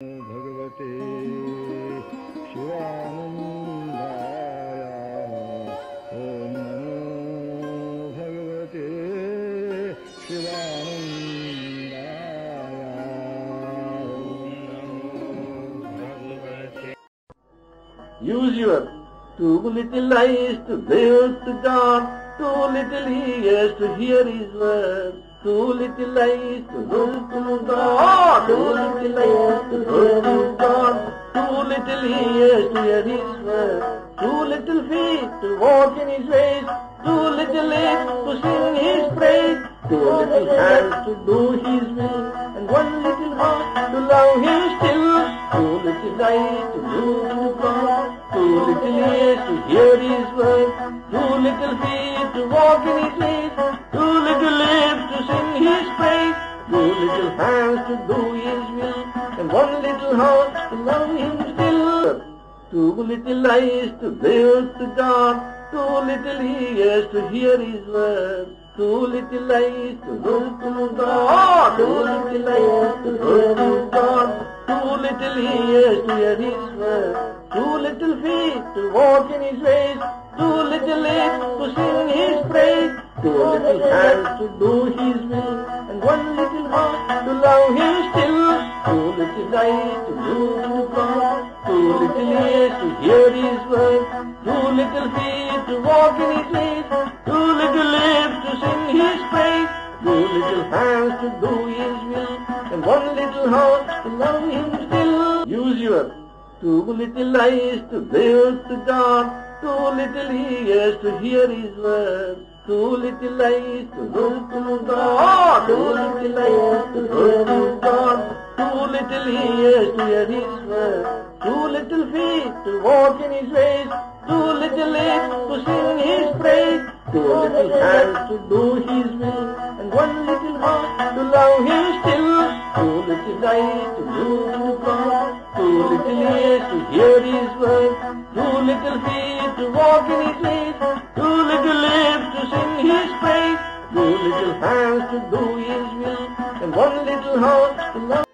भगवते शिवानन्दाय ॐ नमो भगवते शिवानन्दाय ॐ नमो भगवते. Use your two little eyes to live to God, two little ears to hear His word, two little eyes to look to God, two little eyes to look to God, two little ears to hear His word, two little feet to walk in His ways, two little lips to sing His praise, two little hands to do His will, and one little heart to love Him still, two little eyes to look to God, two little ears to hear His word, two little feet to walk in His ways, two little lips to sing His praise, two little hands to do His will, and one little heart to love Him still. Two little eyes to live to God, two little ears to hear His word, two little eyes to look to God, two little eyes to look to God, two little ears to hear His word, two little feet to walk in His ways, two little lips to sing His praise, two little hands to do His will, and one little heart to love Him still. Two little eyes to look to God, two little ears to hear His word, two little feet to walk in His ways, two little lips to sing His praise, two little hands to do His will, and one little heart to love Him still. Use your two little eyes to live to God, two little ears to hear His word, two little eyes to look to God, two little eyes to look to God, two little ears to hear His word, two little feet to walk in His ways, two little lips to sing His praise, two little hands to do His will, and one little heart to love Him still. Two little eyes to look to God, two little ears to hear His word, two little feet to walk in His ways, two little lips to sing His praise, two little hands to do His will, and one little heart to love